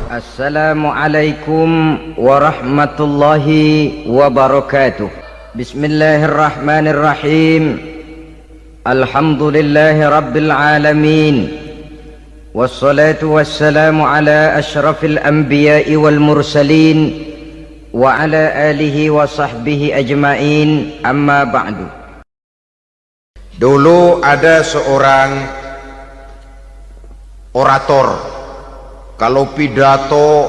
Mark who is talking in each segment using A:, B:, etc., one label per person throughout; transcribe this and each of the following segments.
A: Assalamualaikum warahmatullahi wabarakatuh. Bismillahirrahmanirrahim. Alhamdulillahi rabbil alamin. Wassalatu wassalamu ala asyrafil anbiya'i wal mursalin wa ala alihi wa sahbihi ajma'in, amma ba'du.
B: Dulu ada seorang orator. Kalau pidato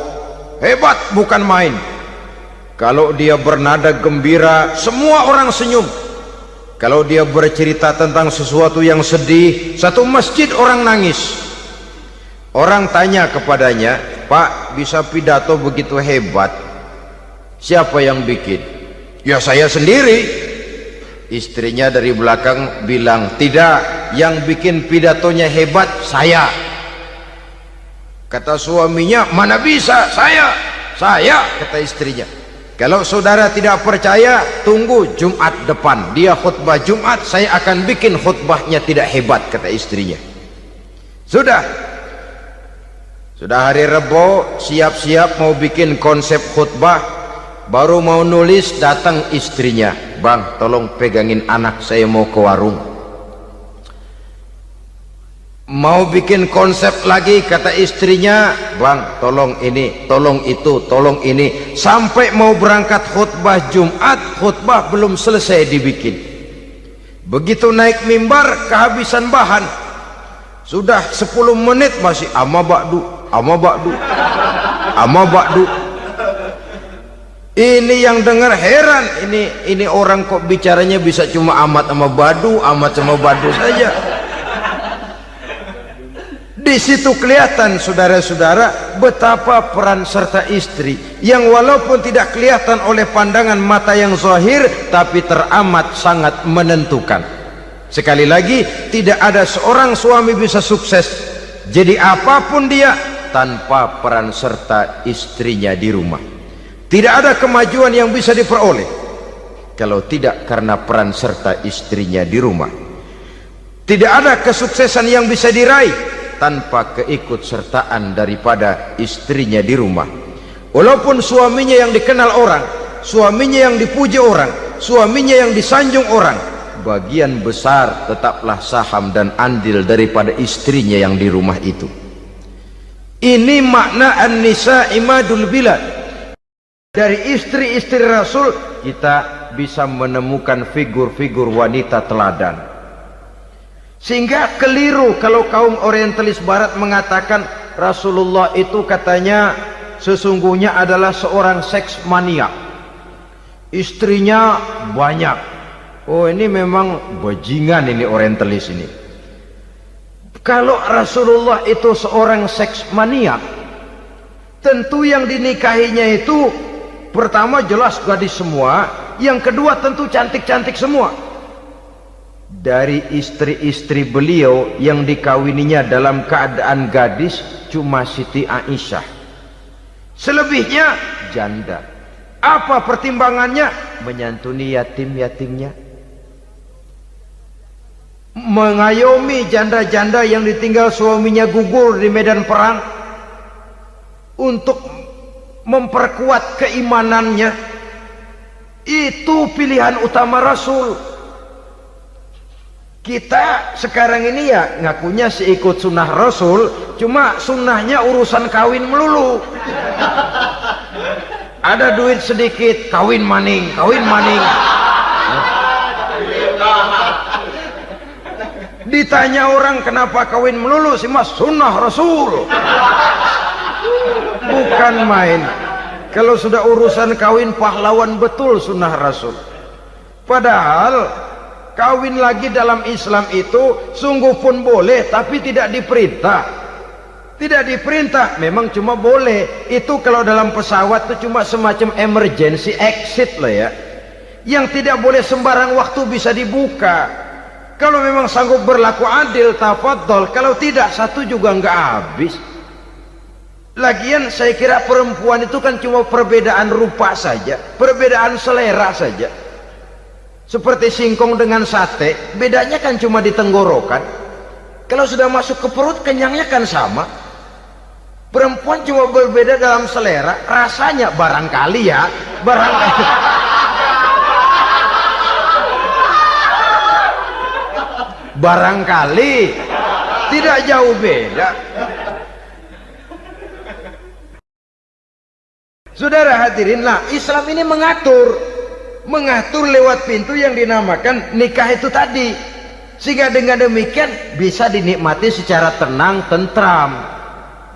B: hebat bukan main. Kalau dia bernada gembira, semua orang senyum. Kalau dia bercerita tentang sesuatu yang sedih, satu masjid orang nangis. Orang tanya kepadanya, "Pak, bisa pidato begitu hebat, siapa yang bikin?" "Ya saya sendiri." Istrinya dari belakang bilang, "Tidak, yang bikin pidatonya hebat saya." Kata suaminya, "Mana bisa, saya." Kata istrinya. "Kalau saudara tidak percaya, tunggu Jumat depan, dia khutbah Jumat, saya akan bikin khutbahnya tidak hebat," kata istrinya. Sudah hari Rebo, siap-siap mau bikin konsep khutbah, baru mau nulis, datang istrinya, "Bang, tolong pegangin anak, saya mau ke warung." Mau bikin konsep lagi, kata istrinya, "Bang, tolong ini, tolong itu, tolong ini." Sampai mau berangkat khutbah Jumat, khutbah belum selesai dibikin. Begitu naik mimbar, kehabisan bahan. Sudah 10 menit masih amma ba'du, amma ba'du, amma ba'du. Ini yang dengar heran, ini orang kok bicaranya bisa cuma amat sama badu, amat sama badu saja. Di situ kelihatan, saudara-saudara, betapa peran serta istri yang walaupun tidak kelihatan oleh pandangan mata yang zahir, tapi teramat sangat menentukan. Sekali lagi, tidak ada seorang suami bisa sukses jadi apapun dia tanpa peran serta istrinya di rumah. Tidak ada kemajuan yang bisa diperoleh kalau tidak karena peran serta istrinya di rumah. Tidak ada kesuksesan yang bisa diraih tanpa keikutsertaan daripada istrinya di rumah. Walaupun suaminya yang dikenal orang, suaminya yang dipuji orang, suaminya yang disanjung orang, bagian besar tetaplah saham dan andil daripada istrinya yang di rumah itu. Ini makna an-nisa imadul bilad. Dari istri-istri Rasul kita bisa menemukan figur-figur wanita teladan. Sehingga keliru kalau kaum orientalis barat mengatakan Rasulullah itu katanya sesungguhnya adalah seorang seks mania, istrinya banyak. Oh, ini memang bajingan ini orientalis ini. Kalau Rasulullah itu seorang seks mania, tentu yang dinikahinya itu pertama jelas gadis semua, yang kedua tentu cantik-cantik semua. Dari istri-istri beliau yang dikawininya dalam keadaan gadis cuma Siti Aisyah, selebihnya janda. Apa pertimbangannya? Menyantuni yatim-yatimnya, mengayomi janda-janda yang ditinggal suaminya gugur di medan perang, untuk memperkuat keimanannya. Itu pilihan utama Rasul. Kita sekarang ini ya ngakunya sih ikut sunnah Rasul, cuma sunnahnya urusan kawin melulu. Ada duit sedikit, kawin maning, kawin maning. Ditanya orang kenapa kawin melulu sih, Mas, sunnah Rasul. Bukan main. Kalau sudah urusan kawin pahlawan betul sunnah Rasul. Padahal kawin lagi dalam Islam itu sungguh pun boleh, tapi tidak diperintah. Tidak diperintah, memang cuma boleh. Itu kalau dalam pesawat itu cuma semacam emergency exit lah ya, yang tidak boleh sembarang waktu bisa dibuka. Kalau memang sanggup berlaku adil, tafadhol. Kalau tidak, satu juga nggak habis. Lagian saya kira perempuan itu kan cuma perbedaan rupa saja, perbedaan selera saja. Seperti singkong dengan sate, bedanya kan cuma di tenggorokan. Kalau sudah masuk ke perut, kenyangnya kan sama. Perempuan cuma berbeda dalam selera, rasanya barangkali ya, barangkali. Barangkali tidak jauh beda. Saudara hadirinlah, Islam ini mengatur lewat pintu yang dinamakan nikah itu tadi, sehingga dengan demikian bisa dinikmati secara tenang, tentram.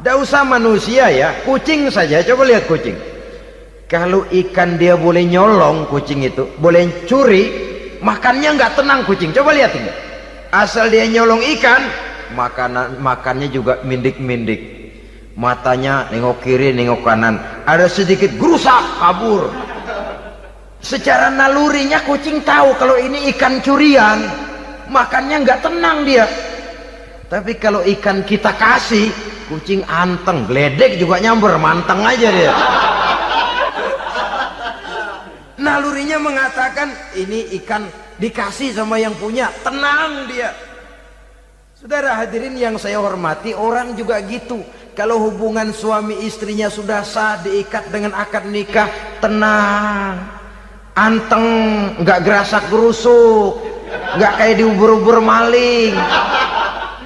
B: Tidak usah manusia ya, kucing saja, coba lihat kucing. Kalau ikan dia boleh nyolong, kucing itu boleh curi, makannya nggak tenang kucing. Coba lihat ini, asal dia nyolong ikan, makannya juga mindik-mindik, matanya nengok kiri nengok kanan, ada sedikit gerusak kabur. Secara nalurinya kucing tahu kalau ini ikan curian, makannya nggak tenang dia. Tapi kalau ikan kita kasih, kucing anteng, geledek juga nyamber, manteng aja dia. Nalurinya mengatakan ini ikan dikasih sama yang punya, tenang dia. Saudara hadirin yang saya hormati, orang juga gitu. Kalau hubungan suami istrinya sudah sah, diikat dengan akad nikah, tenang, anteng, nggak gerasak gerusuk, nggak kayak diubur-ubur maling,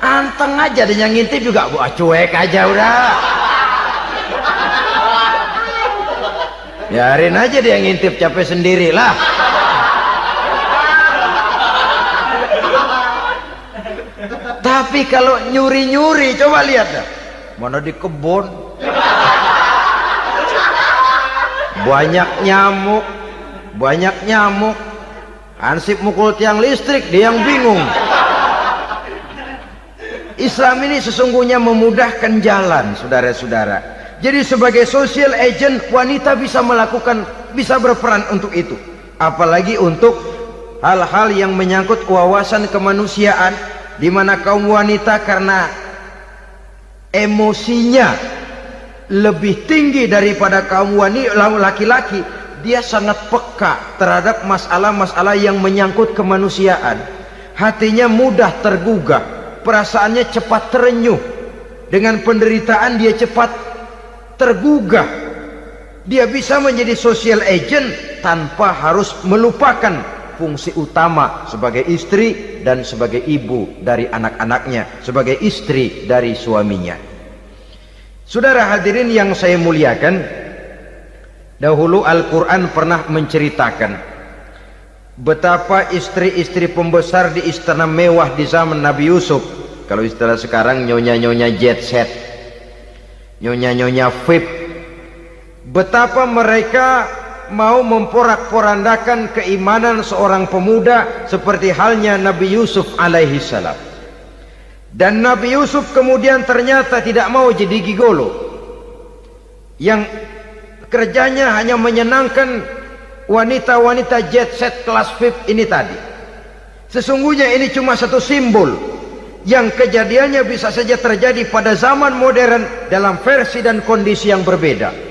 B: anteng aja. Dia ngintip juga cuek aja udah, biarin aja dia ngintip, capek sendirilah. Tapi kalau nyuri-nyuri, coba lihat dah, mana di kebun banyak nyamuk, ansip mukul tiang listrik, dia yang bingung. Islam ini sesungguhnya memudahkan jalan, saudara-saudara. Jadi sebagai social agent, wanita bisa berperan untuk itu, apalagi untuk hal-hal yang menyangkut wawasan kemanusiaan, di mana kaum wanita karena emosinya lebih tinggi daripada kaum laki-laki, dia sangat peka terhadap masalah-masalah yang menyangkut kemanusiaan. Hatinya mudah tergugah, perasaannya cepat terenyuh, dengan penderitaan dia cepat tergugah. Dia bisa menjadi social agent tanpa harus melupakan fungsi utama sebagai istri dan sebagai ibu dari anak-anaknya, sebagai istri dari suaminya. Saudara hadirin yang saya muliakan, dahulu Al-Quran pernah menceritakan betapa istri-istri pembesar di istana mewah di zaman Nabi Yusuf, kalau istilah sekarang nyonya-nyonya jet set, nyonya-nyonya VIP, betapa mereka mau memporak-porandakan keimanan seorang pemuda seperti halnya Nabi Yusuf alaihi salam. Dan Nabi Yusuf kemudian ternyata tidak mau jadi gigolo yang kerjanya hanya menyenangkan wanita-wanita jet set kelas VIP ini tadi. Sesungguhnya ini cuma satu simbol yang kejadiannya bisa saja terjadi pada zaman modern dalam versi dan kondisi yang berbeda.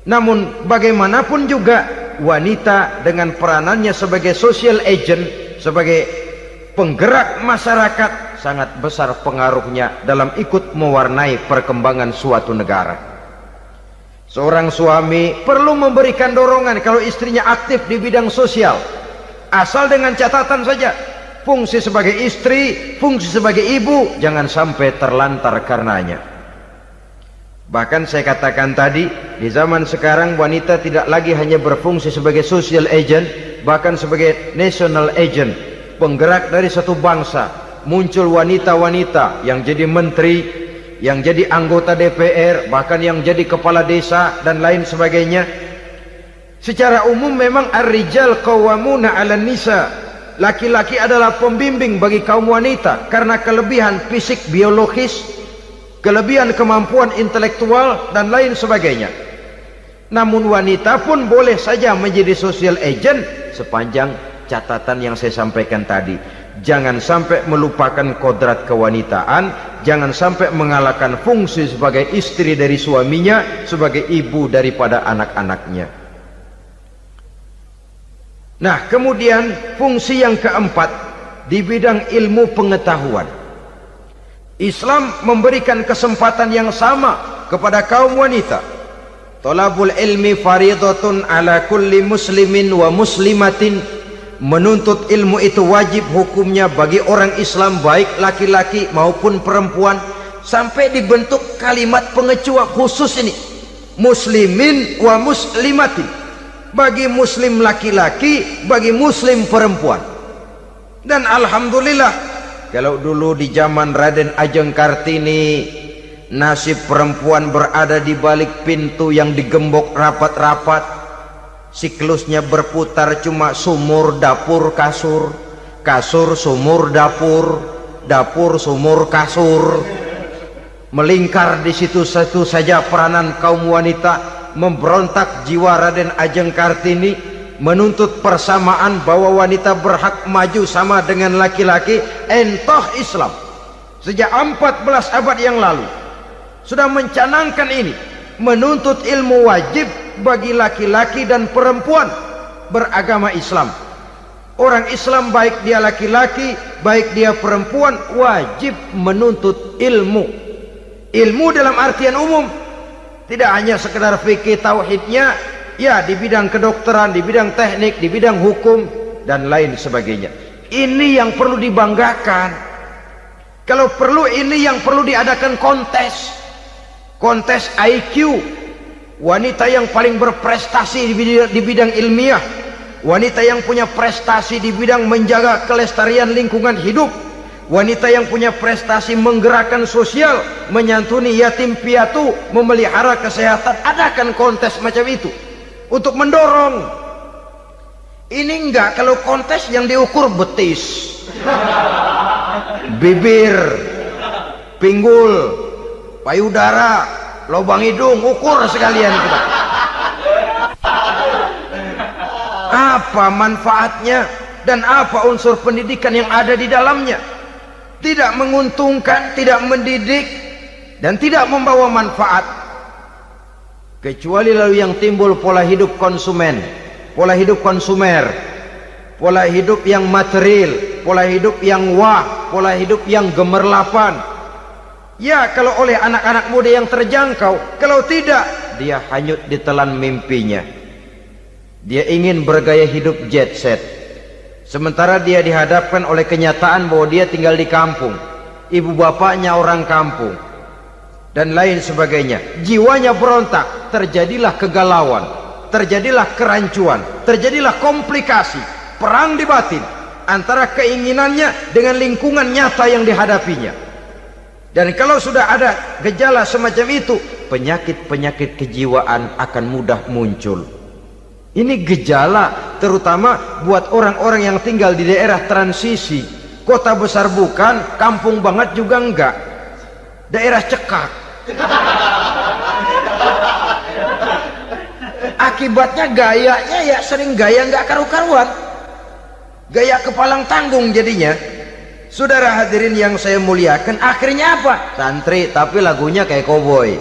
B: Namun bagaimanapun juga, wanita dengan peranannya sebagai social agent, sebagai penggerak masyarakat, sangat besar pengaruhnya dalam ikut mewarnai perkembangan suatu negara. Seorang suami perlu memberikan dorongan kalau istrinya aktif di bidang sosial, asal dengan catatan saja, fungsi sebagai istri, fungsi sebagai ibu jangan sampai terlantar karenanya. Bahkan saya katakan tadi, di zaman sekarang wanita tidak lagi hanya berfungsi sebagai social agent, bahkan sebagai national agent, penggerak dari satu bangsa. Muncul wanita-wanita yang jadi menteri, yang jadi anggota DPR, bahkan yang jadi kepala desa dan lain sebagainya. Secara umum memang ar-rijal qawwamuna 'alan nisa, laki-laki adalah pembimbing bagi kaum wanita karena kelebihan fisik biologis, kelebihan kemampuan intelektual dan lain sebagainya. Namun wanita pun boleh saja menjadi social agent sepanjang catatan yang saya sampaikan tadi. Jangan sampai melupakan kodrat kewanitaan, jangan sampai mengalahkan fungsi sebagai istri dari suaminya, sebagai ibu daripada anak-anaknya. Nah, kemudian fungsi yang keempat di bidang ilmu pengetahuan. Islam memberikan kesempatan yang sama kepada kaum wanita, talabul ilmi faridatun ala kulli muslimin wa muslimatin, menuntut ilmu itu wajib hukumnya bagi orang Islam baik laki-laki maupun perempuan, sampai dibentuk kalimat pengecuali khusus ini, muslimin wa muslimatin, bagi muslim laki-laki, bagi muslim perempuan. Dan alhamdulillah, kalau dulu di zaman Raden Ajeng Kartini nasib perempuan berada di balik pintu yang digembok rapat-rapat, siklusnya berputar cuma sumur dapur kasur, kasur sumur dapur, dapur sumur kasur, melingkar di situ satu saja peranan kaum wanita. Memberontak jiwa Raden Ajeng Kartini, menuntut persamaan bahwa wanita berhak maju sama dengan laki-laki. Entah Islam sejak 14 abad yang lalu sudah mencanangkan ini, menuntut ilmu wajib bagi laki-laki dan perempuan beragama Islam. Orang Islam baik dia laki-laki baik dia perempuan wajib menuntut ilmu. Ilmu dalam artian umum, tidak hanya sekedar fikih tauhidnya, ya, di bidang kedokteran, di bidang teknik, di bidang hukum dan lain sebagainya. Ini yang perlu dibanggakan. Kalau perlu, ini yang perlu diadakan kontes, kontes IQ, wanita yang paling berprestasi di bidang ilmiah, wanita yang punya prestasi di bidang menjaga kelestarian lingkungan hidup, wanita yang punya prestasi menggerakkan sosial, menyantuni yatim piatu, memelihara kesehatan. Adakan kontes macam itu untuk mendorong. Ini enggak, kalau kontes yang diukur betis, bibir, pinggul, payudara, lubang hidung, ukur sekalian kita. Apa manfaatnya dan apa unsur pendidikan yang ada di dalamnya? Tidak menguntungkan, tidak mendidik, dan tidak membawa manfaat. Kecuali lalu yang timbul pola hidup konsumen, pola hidup konsumer, pola hidup yang material, pola hidup yang wah, pola hidup yang gemerlapan. Ya, kalau oleh anak-anak muda yang terjangkau. Kalau tidak, dia hanyut ditelan mimpinya. Dia ingin bergaya hidup jet set, sementara dia dihadapkan oleh kenyataan bahwa dia tinggal di kampung, ibu bapaknya orang kampung, dan lain sebagainya. Jiwanya berontak, terjadilah kegalauan, terjadilah kerancuan, terjadilah komplikasi, perang di batin antara keinginannya dengan lingkungan nyata yang dihadapinya. Dan kalau sudah ada gejala semacam itu, penyakit-penyakit kejiwaan akan mudah muncul. Ini gejala terutama buat orang-orang yang tinggal di daerah transisi. Kota besar bukan, kampung banget juga enggak, daerah cekak. Akibatnya gayanya ya sering gaya enggak karu-karuan, gaya kepalang tanggung jadinya. Saudara hadirin yang saya muliakan, akhirnya apa? Santri tapi lagunya kayak koboi,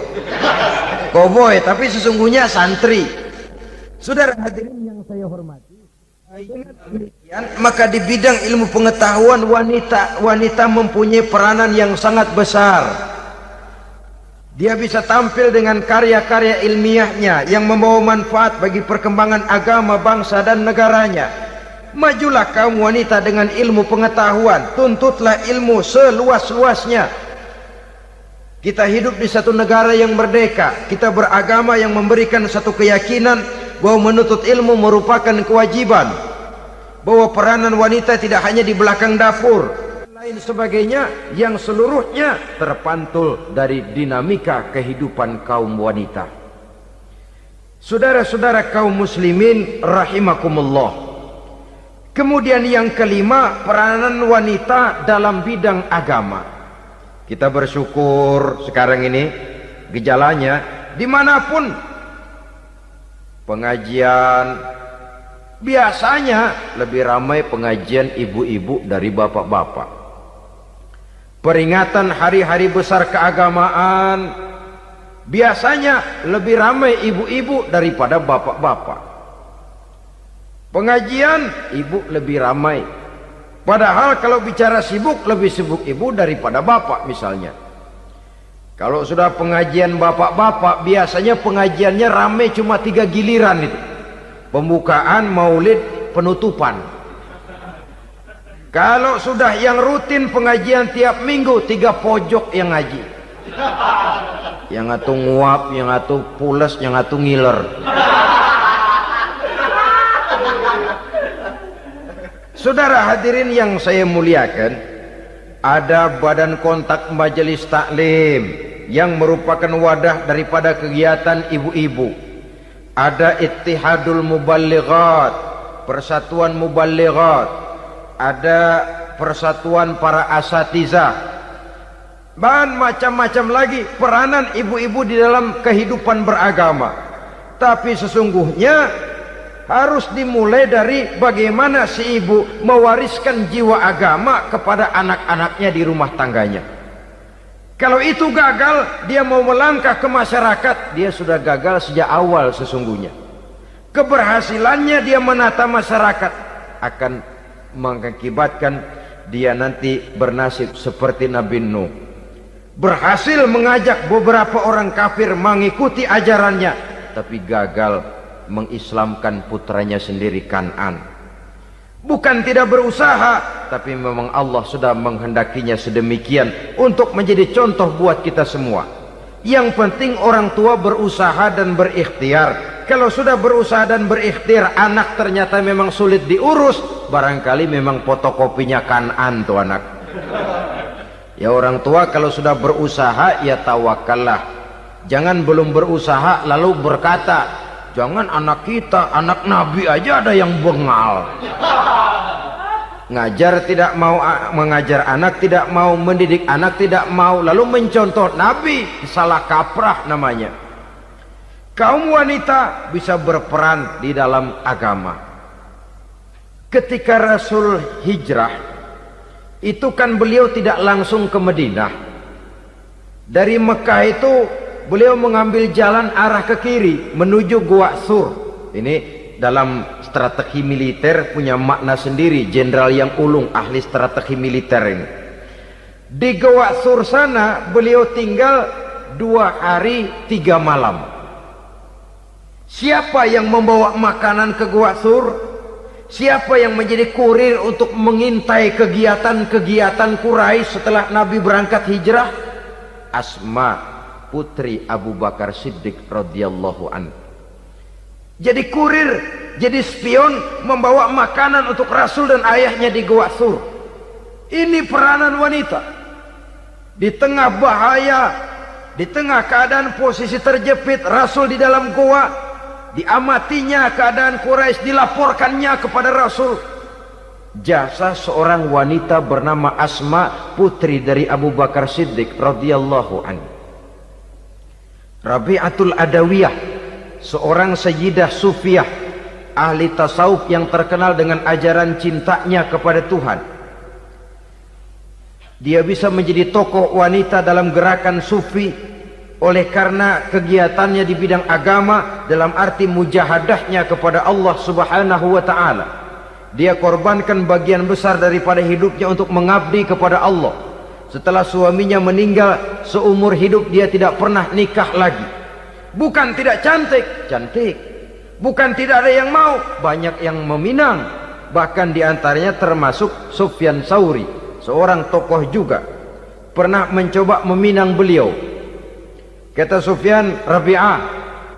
B: koboi tapi sesungguhnya santri. Saudara hadirin yang saya hormati, maka di bidang ilmu pengetahuan wanita mempunyai peranan yang sangat besar. Dia bisa tampil dengan karya-karya ilmiahnya yang membawa manfaat bagi perkembangan agama, bangsa dan negaranya. Majulah kaum wanita dengan ilmu pengetahuan, tuntutlah ilmu seluas-luasnya. Kita hidup di satu negara yang merdeka, kita beragama yang memberikan satu keyakinan bahwa menuntut ilmu merupakan kewajiban, bahwa peranan wanita tidak hanya di belakang dapur, lain sebagainya, yang seluruhnya terpantul dari dinamika kehidupan kaum wanita. Saudara-saudara kaum muslimin rahimakumullah. Kemudian yang kelima, peranan wanita dalam bidang agama. Kita bersyukur sekarang ini gejalanya dimanapun pengajian, biasanya lebih ramai pengajian ibu-ibu dari bapak-bapak. Peringatan hari-hari besar keagamaan, biasanya lebih ramai ibu-ibu daripada bapak-bapak. Pengajian ibu lebih ramai, padahal kalau bicara sibuk, lebih sibuk ibu daripada bapak misalnya. Kalau sudah pengajian bapak-bapak, biasanya pengajiannya rame cuma 3 giliran itu. Pembukaan, maulid, penutupan. Kalau sudah yang rutin pengajian tiap minggu, 3 pojok yang ngaji. Yang atuh nguap, yang atuh pules, yang atuh ngiler. Saudara hadirin yang saya muliakan, ada badan kontak majelis taklim yang merupakan wadah daripada kegiatan ibu-ibu. Ada Ittihadul Muballighat, Persatuan Muballighat. Ada Persatuan Para Asatizah. Dan macam-macam lagi peranan ibu-ibu di dalam kehidupan beragama. Tapi sesungguhnya harus dimulai dari bagaimana si ibu mewariskan jiwa agama kepada anak-anaknya di rumah tangganya. Kalau itu gagal, dia mau melangkah ke masyarakat, dia sudah gagal sejak awal sesungguhnya. Keberhasilannya dia menata masyarakat akan mengakibatkan dia nanti bernasib seperti Nabi Nuh. Berhasil mengajak beberapa orang kafir mengikuti ajarannya, tapi gagal mengislamkan putranya sendiri Kan'an. Bukan tidak berusaha, tapi memang Allah sudah menghendakinya sedemikian untuk menjadi contoh buat kita semua. Yang penting orang tua berusaha dan berikhtiar. Kalau sudah berusaha dan berikhtiar, anak ternyata memang sulit diurus, barangkali memang fotokopinya Kan'an tuh anak. Ya orang tua kalau sudah berusaha, ya tawakallah. Jangan belum berusaha lalu berkata, jangan anak kita, anak Nabi aja ada yang bengal. Ngajar tidak mau, mengajar anak tidak mau, mendidik anak tidak mau, lalu mencontoh Nabi, salah kaprah namanya. Kaum wanita bisa berperan di dalam agama. Ketika Rasul hijrah, itu kan beliau tidak langsung ke Madinah. Dari Mekah itu beliau mengambil jalan arah ke kiri menuju Gua Sur. Ini dalam strategi militer punya makna sendiri. Jenderal yang ulung, ahli strategi militer ini. Di Gua Sur sana beliau tinggal 2 hari 3 malam. Siapa yang membawa makanan ke Gua Sur? Siapa yang menjadi kurir untuk mengintai kegiatan-kegiatan Quraisy setelah Nabi berangkat hijrah? Asma, putri Abu Bakar Siddiq radhiyallahu anhu. Jadi kurir, jadi spion, membawa makanan untuk Rasul dan ayahnya di Gua Sur. Ini peranan wanita. Di tengah bahaya, di tengah keadaan posisi terjepit, Rasul di dalam gua, diamatinya keadaan Quraisy, dilaporkannya kepada Rasul. Jasa seorang wanita bernama Asma, putri dari Abu Bakar Siddiq radhiyallahu anhu. Rabi'atul Adawiyah, seorang sayyidah sufiyah, ahli tasawuf yang terkenal dengan ajaran cintanya kepada Tuhan. Dia bisa menjadi tokoh wanita dalam gerakan sufi oleh karena kegiatannya di bidang agama, dalam arti mujahadahnya kepada Allah Subhanahu wa ta'ala. Dia korbankan bagian besar daripada hidupnya untuk mengabdi kepada Allah. Setelah suaminya meninggal, seumur hidup dia tidak pernah nikah lagi. Bukan tidak cantik, cantik. Bukan tidak ada yang mau, banyak yang meminang. Bahkan diantaranya termasuk Sufyan Tsauri, seorang tokoh juga, pernah mencoba meminang beliau. Kata Sufyan, Rabi'ah,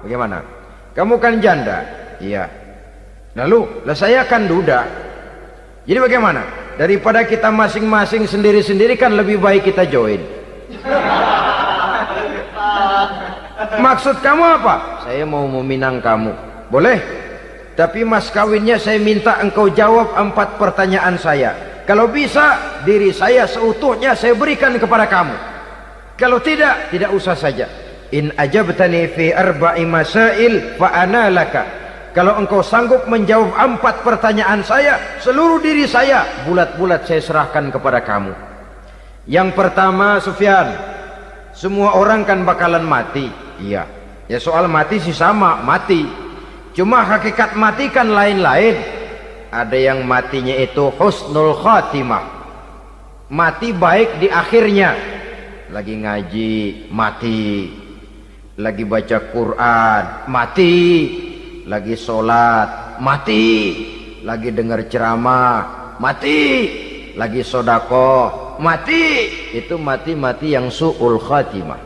B: bagaimana? Kamu kan janda? Iya. Lalu, lah saya kan duda. Jadi bagaimana? Daripada kita masing-masing sendiri-sendiri kan lebih baik kita join. Maksud kamu apa? Saya mau meminang kamu. Boleh? Tapi mas kawinnya saya minta engkau jawab 4 pertanyaan saya. Kalau bisa, diri saya seutuhnya saya berikan kepada kamu. Kalau tidak, tidak usah saja. In ajabtani fi 4 masail fa ana laka. Kalau engkau sanggup menjawab 4 pertanyaan saya, seluruh diri saya bulat-bulat saya serahkan kepada kamu. Yang pertama, Sufyan, semua orang kan bakalan mati. Iya. Ya soal mati sih sama, mati. Cuma hakikat mati kan lain-lain. Ada yang matinya itu husnul khatimah, mati baik di akhirnya. lagi ngaji mati, lagi baca Quran mati, lagi sholat mati, lagi dengar ceramah mati, lagi sodakoh mati. Itu mati-mati yang su'ul khatimah.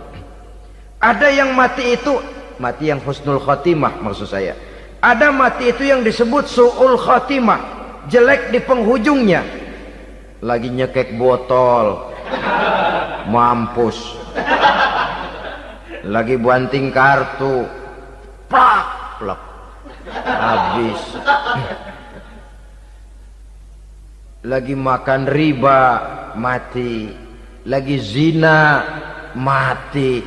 B: Ada yang mati itu mati yang husnul khatimah, maksud saya. Ada mati itu yang disebut su'ul khatimah, jelek di penghujungnya. Lagi nyekek botol mampus, lagi banting kartu plak plak habis, lagi makan riba mati, lagi zina mati,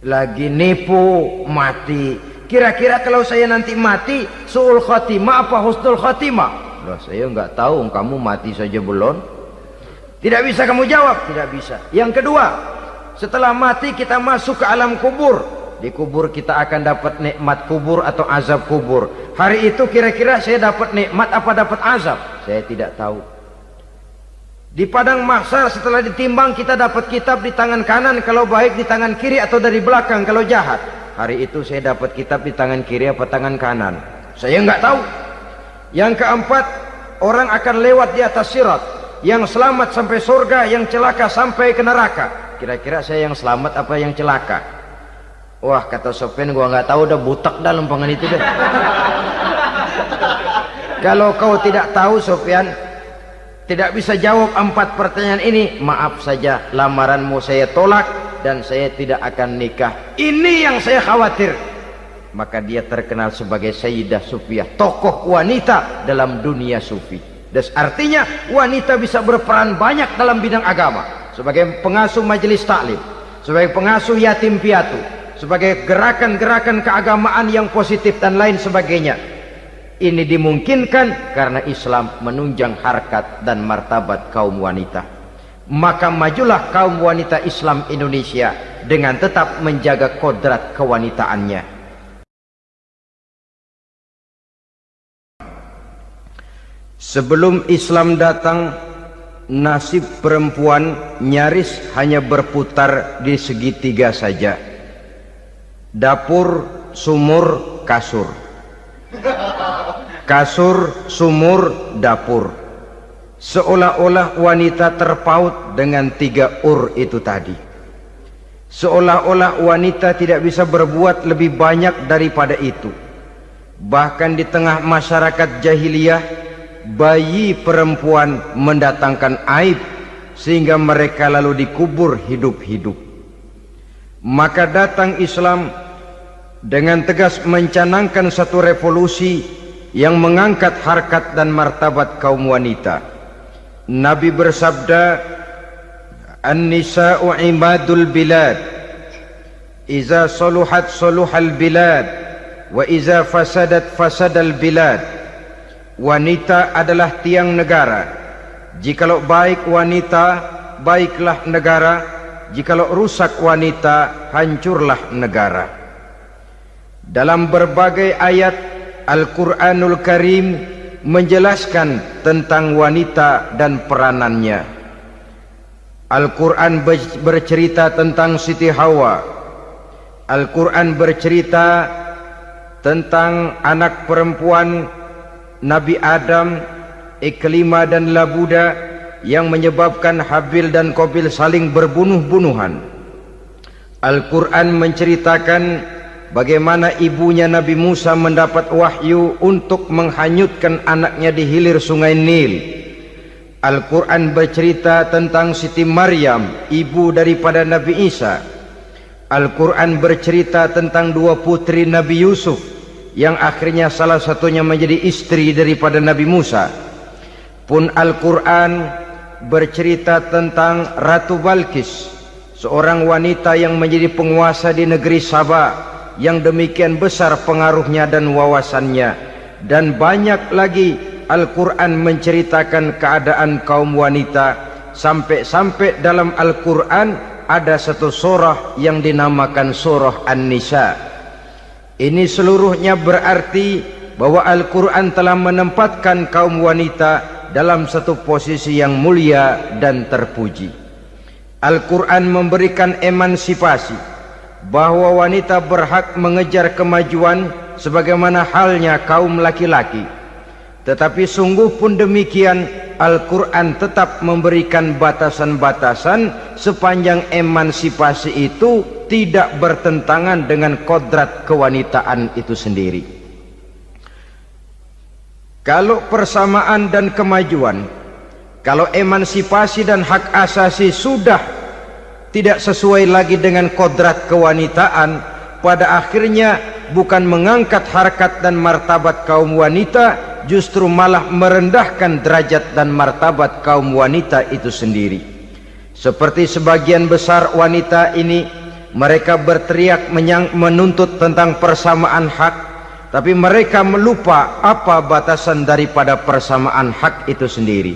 B: lagi nipu mati. Kira-kira kalau saya nanti mati su'ul khatimah apa husnul khatimah? Loh, saya nggak tahu, kamu mati saja belum. Tidak bisa kamu jawab, tidak bisa. Yang kedua, setelah mati kita masuk ke alam kubur. Di kubur kita akan dapat nikmat kubur atau azab kubur. Hari itu kira-kira saya dapat nikmat apa dapat azab? Saya tidak tahu. Di padang mahsyar setelah ditimbang kita dapat kitab di tangan kanan kalau baik, di tangan kiri atau dari belakang kalau jahat. Hari itu saya dapat kitab di tangan kiri apa tangan kanan? Saya nggak tahu. Yang keempat, orang akan lewat di atas sirat. Yang selamat sampai surga, yang celaka sampai ke neraka. Kira-kira saya yang selamat apa yang celaka? Wah, kata Sofyan, gua nggak tahu, udah butak dah lempangan itu deh. Kalau kau tidak tahu Sofyan, tidak bisa jawab 4 pertanyaan ini, maaf saja, lamaranmu saya tolak dan saya tidak akan nikah. Ini yang saya khawatir. Maka dia terkenal sebagai Sayyidah Sufiyah, tokoh wanita dalam dunia sufi. Dan artinya wanita bisa berperan banyak dalam bidang agama, sebagai pengasuh majelis taklim, sebagai pengasuh yatim piatu, sebagai gerakan-gerakan keagamaan yang positif dan lain sebagainya. Ini dimungkinkan karena Islam menunjang harkat dan martabat kaum wanita. Maka majulah kaum wanita Islam Indonesia dengan tetap menjaga kodrat kewanitaannya. Sebelum Islam datang, nasib perempuan nyaris hanya berputar di segitiga saja. Dapur, sumur, kasur. Kasur, sumur, dapur. Seolah-olah wanita terpaut dengan 3 itu tadi. Seolah-olah wanita tidak bisa berbuat lebih banyak daripada itu. Bahkan di tengah masyarakat jahiliyah, bayi perempuan mendatangkan aib sehingga mereka lalu dikubur hidup-hidup. Maka datang Islam dengan tegas mencanangkan satu revolusi yang mengangkat harkat dan martabat kaum wanita. Nabi bersabda, "An-nisa'u imadul bilad, iza saluhat saluhal bilad, wa iza fasadat fasadal bilad." Wanita adalah tiang negara. Jikalau baik wanita, baiklah negara. Jikalau rusak wanita, hancurlah negara. Dalam berbagai ayat Al-Quranul Karim menjelaskan tentang wanita dan peranannya. Al-Quran bercerita tentang Siti Hawa. Al-Quran bercerita tentang anak perempuan Nabi Adam, Iklimah dan Labuda yang menyebabkan Habil dan Qabil saling berbunuh-bunuhan. Al-Quran menceritakan bagaimana ibunya Nabi Musa mendapat wahyu untuk menghanyutkan anaknya di hilir sungai Nil. Al-Quran bercerita tentang Siti Maryam, ibu daripada Nabi Isa. Al-Quran bercerita tentang 2 putri Nabi Yusuf, yang akhirnya salah satunya menjadi istri daripada Nabi Musa. Pun Al-Quran bercerita tentang Ratu Balkis, seorang wanita yang menjadi penguasa di negeri Sabah, yang demikian besar pengaruhnya dan wawasannya. Dan banyak lagi Al-Quran menceritakan keadaan kaum wanita, sampai-sampai dalam Al-Quran ada satu surah yang dinamakan surah An-Nisa. Ini seluruhnya berarti bahwa Al-Quran telah menempatkan kaum wanita dalam satu posisi yang mulia dan terpuji. Al-Quran memberikan emansipasi, bahwa wanita berhak mengejar kemajuan sebagaimana halnya kaum laki-laki. Tetapi sungguh pun demikian, Al-Quran tetap memberikan batasan-batasan sepanjang emansipasi itu tidak bertentangan dengan kodrat kewanitaan itu sendiri. Kalau persamaan dan kemajuan, kalau emansipasi dan hak asasi sudah tidak sesuai lagi dengan kodrat kewanitaan, pada akhirnya bukan mengangkat harkat dan martabat kaum wanita, justru malah merendahkan derajat dan martabat kaum wanita itu sendiri. Seperti sebagian besar wanita ini, mereka berteriak menuntut tentang persamaan hak, tapi mereka melupa apa batasan daripada persamaan hak itu sendiri.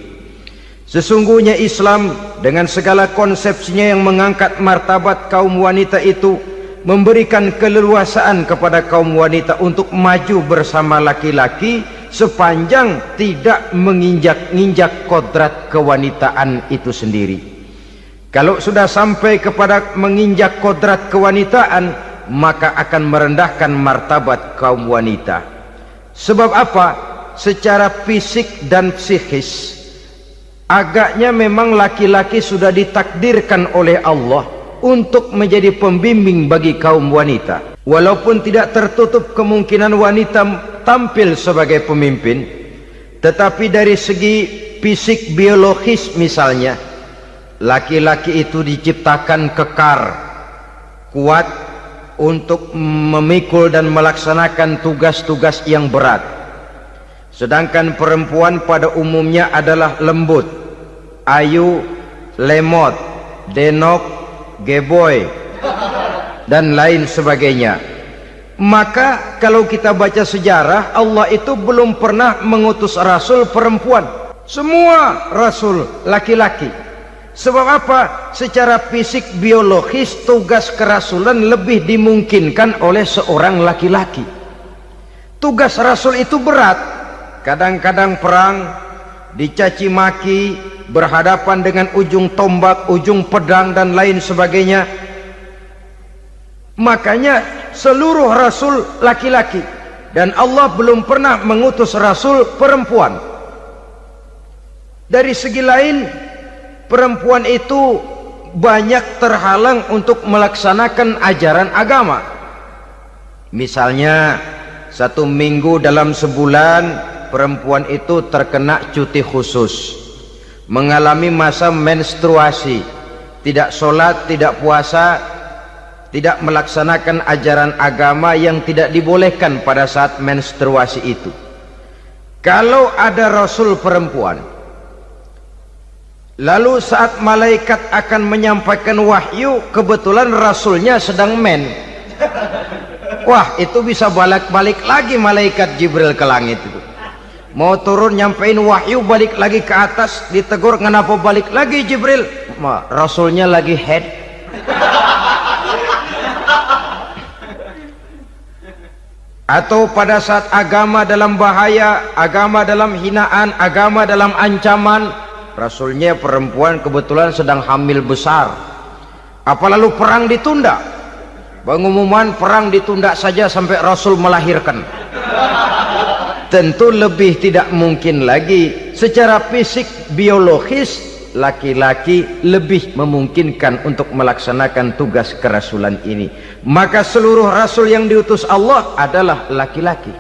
B: Sesungguhnya Islam dengan segala konsepsinya yang mengangkat martabat kaum wanita itu memberikan keleluasaan kepada kaum wanita untuk maju bersama laki-laki sepanjang tidak menginjak-injak kodrat kewanitaan itu sendiri. Kalau sudah sampai kepada menginjak kodrat kewanitaan, maka akan merendahkan martabat kaum wanita. Sebab apa? Secara fisik dan psikis agaknya memang laki-laki sudah ditakdirkan oleh Allah untuk menjadi pembimbing bagi kaum wanita. Walaupun tidak tertutup kemungkinan wanita tampil sebagai pemimpin, tetapi dari segi fisik biologis misalnya, laki-laki itu diciptakan kekar, kuat untuk memikul dan melaksanakan tugas-tugas yang berat. Sedangkan perempuan pada umumnya adalah lembut, ayu, lemot, denok, geboy, dan lain sebagainya. Maka kalau kita baca sejarah, Allah itu belum pernah mengutus rasul perempuan. Semua rasul laki-laki. Sebab apa? Secara fisik biologis tugas kerasulan lebih dimungkinkan oleh seorang laki-laki. Tugas rasul itu berat. Kadang-kadang perang, dicaci maki, berhadapan dengan ujung tombak, ujung pedang dan lain sebagainya. Makanya seluruh rasul laki-laki, dan Allah belum pernah mengutus rasul perempuan. Dari segi lain, perempuan itu banyak terhalang untuk melaksanakan ajaran agama. Misalnya 1 minggu dalam sebulan perempuan itu terkena cuti khusus, mengalami masa menstruasi, tidak sholat, tidak puasa, tidak melaksanakan ajaran agama yang tidak dibolehkan pada saat menstruasi itu. Kalau ada rasul perempuan, lalu saat malaikat akan menyampaikan wahyu, kebetulan rasulnya sedang wah, itu bisa balik-balik lagi malaikat Jibril ke langit itu. Mau turun nyampein wahyu, balik lagi ke atas, ditegur, kenapa balik lagi Jibril? Rasulnya lagi head. Atau pada saat agama dalam bahaya, agama dalam hinaan, agama dalam ancaman, rasulnya perempuan kebetulan sedang hamil besar. Apa lalu perang ditunda? Pengumuman perang ditunda saja sampai rasul melahirkan. Tentu lebih tidak mungkin lagi. Secara fisik biologis, laki-laki lebih memungkinkan untuk melaksanakan tugas kerasulan ini. Maka seluruh rasul yang diutus Allah adalah laki-laki.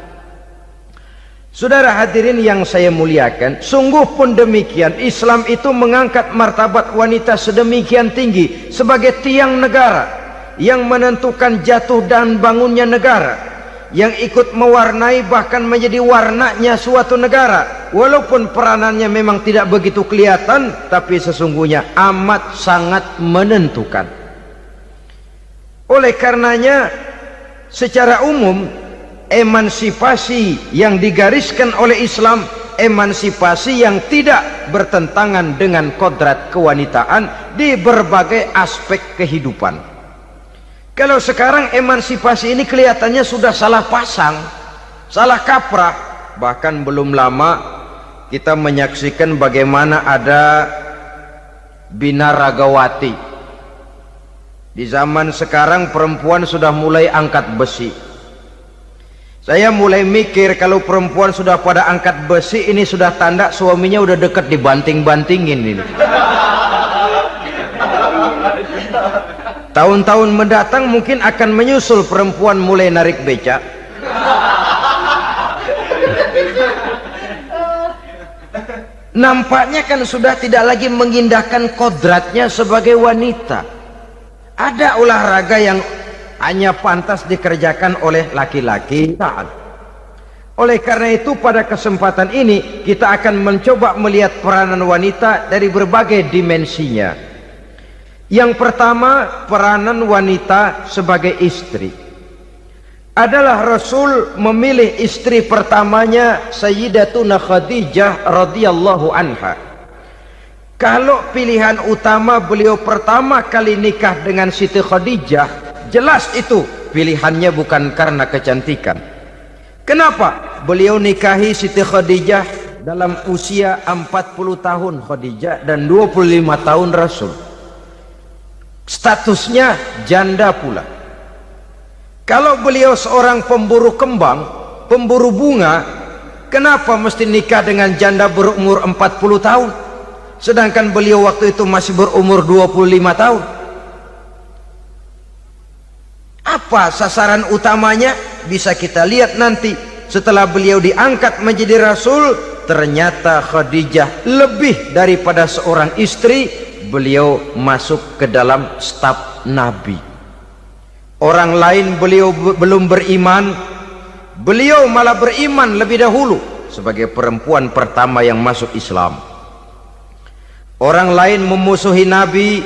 B: Saudara hadirin yang saya muliakan, sungguh pun demikian, Islam itu mengangkat martabat wanita sedemikian tinggi sebagai tiang negara yang menentukan jatuh dan bangunnya negara, yang ikut mewarnai bahkan menjadi warnanya suatu negara. Walaupun peranannya memang tidak begitu kelihatan, tapi sesungguhnya amat sangat menentukan. Oleh karenanya, secara umum emansipasi yang digariskan oleh Islam, emansipasi yang tidak bertentangan dengan kodrat kewanitaan di berbagai aspek kehidupan. Kalau sekarang emansipasi ini kelihatannya sudah salah pasang, salah kaprah. Bahkan belum lama kita menyaksikan bagaimana ada binaragawati. Di zaman sekarang perempuan sudah mulai angkat besi. Saya mulai mikir kalau perempuan sudah pada angkat besi, ini sudah tanda suaminya udah deket dibanting-bantingin ini. Tahun-tahun mendatang mungkin akan menyusul perempuan mulai narik becak. Nampaknya kan sudah tidak lagi mengindahkan kodratnya sebagai wanita. Ada olahraga yang hanya pantas dikerjakan oleh laki-laki. Oleh karena itu pada kesempatan ini kita akan mencoba melihat peranan wanita dari berbagai dimensinya. Yang pertama, peranan wanita sebagai istri. Adalah Rasul memilih istri pertamanya Sayyidatuna Khadijah radhiyallahu anha. Kalau pilihan utama beliau pertama kali nikah dengan Siti Khadijah, jelas itu pilihannya bukan karena kecantikan. Kenapa? Beliau nikahi Siti Khadijah dalam usia 40 tahun Khadijah dan 25 tahun Rasul. Statusnya janda pula. Kalau beliau seorang pemburu kembang, pemburu bunga, kenapa mesti nikah dengan janda berumur 40 tahun? Sedangkan beliau waktu itu masih berumur 25 tahun. Apa sasaran utamanya? Bisa kita lihat nanti. Setelah beliau diangkat menjadi Rasul, ternyata Khadijah lebih daripada seorang istri, beliau masuk ke dalam staf Nabi. Orang lain beliau belum beriman, beliau malah beriman lebih dahulu sebagai perempuan pertama yang masuk Islam. Orang lain memusuhi Nabi,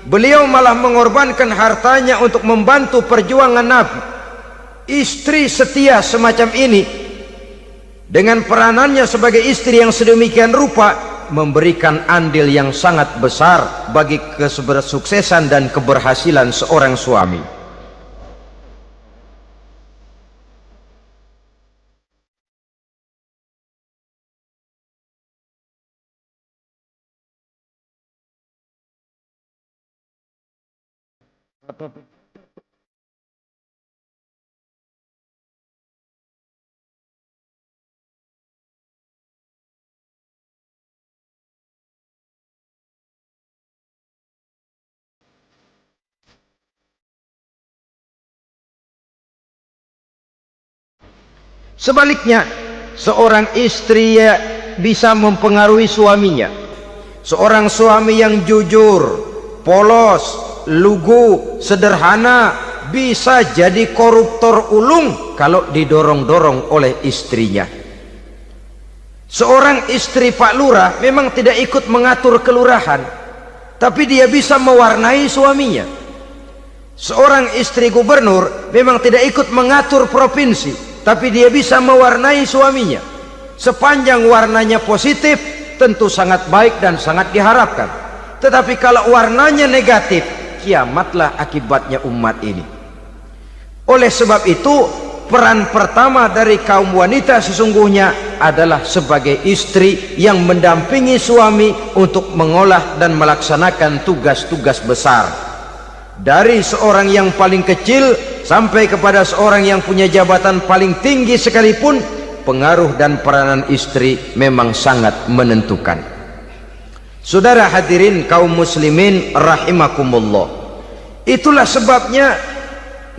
B: beliau malah mengorbankan hartanya untuk membantu perjuangan Nabi. Istri setia semacam ini dengan peranannya sebagai istri yang sedemikian rupa memberikan andil yang sangat besar bagi kesuksesan dan keberhasilan seorang suami. Sebaliknya, seorang istri bisa mempengaruhi suaminya. Seorang suami yang jujur, polos, lugu, sederhana bisa jadi koruptor ulung kalau didorong-dorong oleh istrinya. Seorang istri Pak Lurah memang tidak ikut mengatur kelurahan, tapi dia bisa mewarnai suaminya. Seorang istri gubernur memang tidak ikut mengatur provinsi, tapi dia bisa mewarnai suaminya. Sepanjang warnanya positif, tentu sangat baik dan sangat diharapkan. Tetapi kalau warnanya negatif, kiamatlah akibatnya umat ini. Oleh sebab itu, peran pertama dari kaum wanita sesungguhnya adalah sebagai istri yang mendampingi suami untuk mengolah dan melaksanakan tugas-tugas besar. Dari seorang yang paling kecil sampai kepada seorang yang punya jabatan paling tinggi sekalipun, pengaruh dan peranan istri memang sangat menentukan. Saudara hadirin kaum muslimin rahimakumullah, itulah sebabnya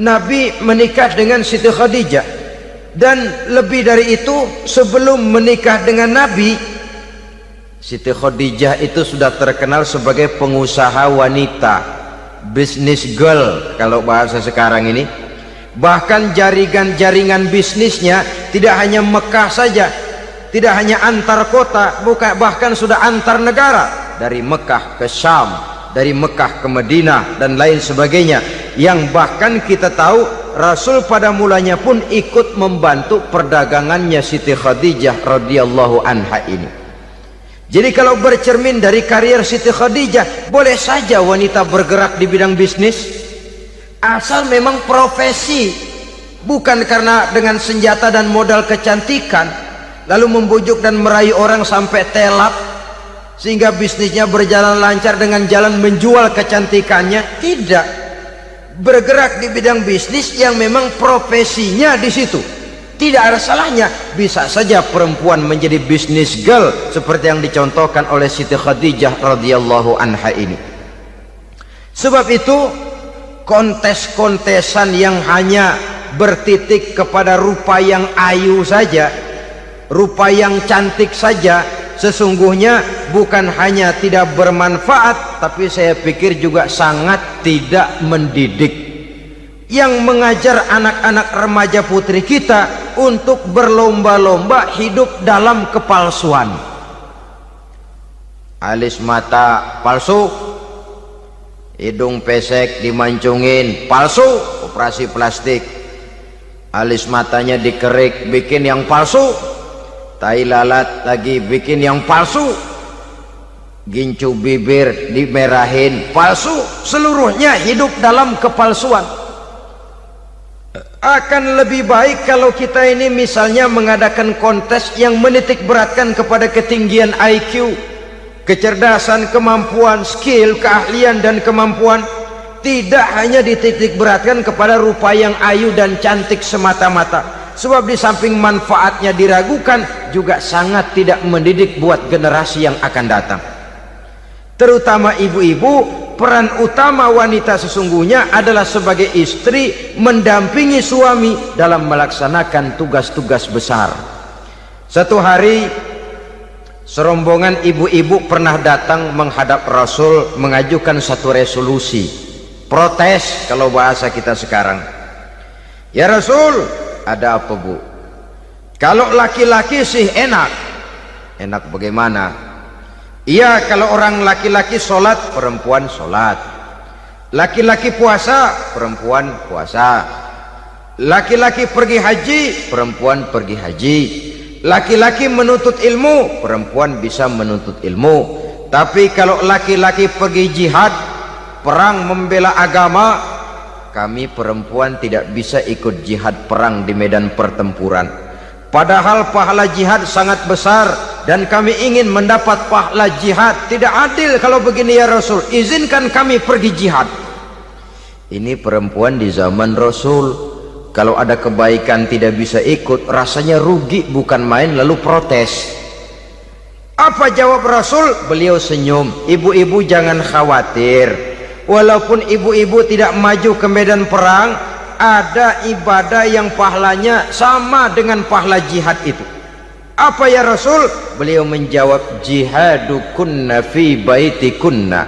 B: Nabi menikah dengan Siti Khadijah. Dan lebih dari itu, sebelum menikah dengan Nabi, Siti Khadijah itu sudah terkenal sebagai pengusaha wanita, business girl kalau bahasa sekarang ini. Bahkan jaringan bisnisnya tidak hanya Mekah saja, tidak hanya antar kota, bahkan sudah antar negara, dari Mekah ke Syam, dari Mekah ke Madinah dan lain sebagainya, yang bahkan kita tahu Rasul pada mulanya pun ikut membantu perdagangannya Siti Khadijah radhiyallahu anha ini. Jadi kalau bercermin dari karier Siti Khadijah, boleh saja wanita bergerak di bidang bisnis, asal memang profesi, bukan karena dengan senjata dan modal kecantikan lalu membujuk dan merayu orang sampai telap sehingga bisnisnya berjalan lancar dengan jalan menjual kecantikannya. Tidak, bergerak di bidang bisnis yang memang profesinya di situ. Tidak ada salahnya. Bisa saja perempuan menjadi bisnis girl seperti yang dicontohkan oleh Siti Khadijah radhiyallahu anha ini. Sebab itu kontes-kontesan yang hanya bertitik kepada rupa yang ayu saja, rupa yang cantik saja, sesungguhnya bukan hanya tidak bermanfaat, tapi saya pikir juga sangat tidak mendidik. Yang mengajar anak-anak remaja putri kita untuk berlomba-lomba hidup dalam kepalsuan. Alis mata palsu, hidung pesek dimancungin palsu, operasi plastik. Alis matanya dikerik bikin yang palsu, tai lalat lagi bikin yang palsu, gincu bibir dimerahin palsu. Seluruhnya hidup dalam kepalsuan. Akan lebih baik kalau kita ini misalnya mengadakan kontes yang menitik beratkan kepada ketinggian IQ, kecerdasan, kemampuan, skill, keahlian dan kemampuan. Tidak hanya dititik beratkan kepada rupa yang ayu dan cantik semata-mata. Sebab di samping manfaatnya diragukan, juga sangat tidak mendidik buat generasi yang akan datang. Terutama ibu-ibu, peran utama wanita sesungguhnya adalah sebagai istri mendampingi suami dalam melaksanakan tugas-tugas besar. Satu hari serombongan ibu-ibu pernah datang menghadap Rasul mengajukan satu resolusi, protes kalau bahasa kita sekarang. Ya Rasul, ada apa bu? Kalau laki-laki sih enak. Enak bagaimana? Iya, kalau orang laki-laki sholat, perempuan sholat. Laki-laki puasa, perempuan puasa. Laki-laki pergi haji, perempuan pergi haji. Laki-laki menuntut ilmu, perempuan bisa menuntut ilmu. Tapi kalau laki-laki pergi jihad, perang membela agama, kami perempuan tidak bisa ikut jihad perang di medan pertempuran. Padahal pahala jihad sangat besar dan kami ingin mendapat pahala jihad. Tidak adil kalau begini ya Rasul, izinkan kami pergi jihad. Ini perempuan di zaman Rasul, kalau ada kebaikan tidak bisa ikut, rasanya rugi bukan main, lalu protes. Apa jawab Rasul? Beliau senyum. Ibu-ibu jangan khawatir, walaupun ibu-ibu tidak maju ke medan perang, ada ibadah yang pahalanya sama dengan pahala jihad itu. Apa ya Rasul? Beliau menjawab, jihadukunna fi baitikunna.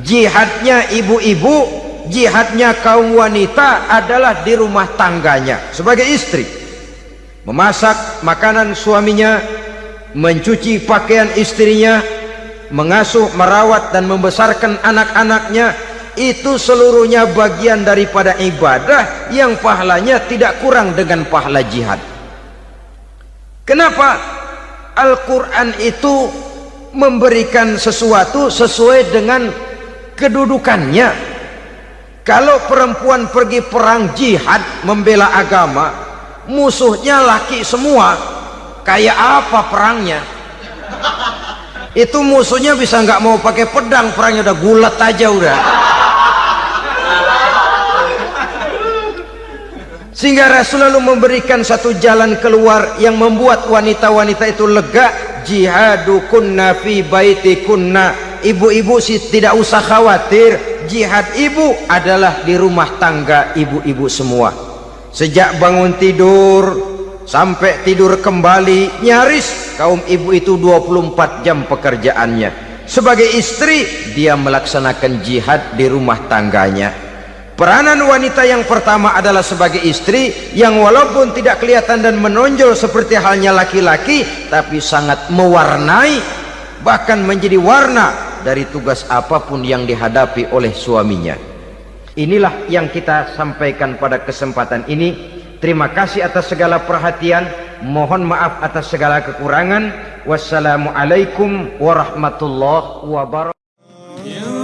B: Jihadnya ibu-ibu, jihadnya kaum wanita adalah di rumah tangganya sebagai istri. Memasak makanan suaminya, mencuci pakaian istrinya, mengasuh, merawat dan membesarkan anak-anaknya. Itu seluruhnya bagian daripada ibadah yang pahalanya tidak kurang dengan pahala jihad. Kenapa? Al-Quran itu memberikan sesuatu sesuai dengan kedudukannya. Kalau perempuan pergi perang jihad membela agama, musuhnya laki semua, kayak apa perangnya? Itu musuhnya bisa nggak mau pakai pedang, perangnya udah gulat aja udah. Sehingga Rasul lalu memberikan satu jalan keluar yang membuat wanita-wanita itu lega. Jihadukunna fi baitikunna. Ibu-ibu sih tidak usah khawatir, jihad ibu adalah di rumah tangga ibu-ibu semua. Sejak bangun tidur sampai tidur kembali, nyaris kaum ibu itu 24 jam pekerjaannya. Sebagai istri, dia melaksanakan jihad di rumah tangganya. Peranan wanita yang pertama adalah sebagai istri yang walaupun tidak kelihatan dan menonjol seperti halnya laki-laki, tapi sangat mewarnai, bahkan menjadi warna dari tugas apapun yang dihadapi oleh suaminya. Inilah yang kita sampaikan pada kesempatan ini. Terima kasih atas segala perhatian, mohon maaf atas segala kekurangan. Wassalamualaikum warahmatullahi wabarakatuh.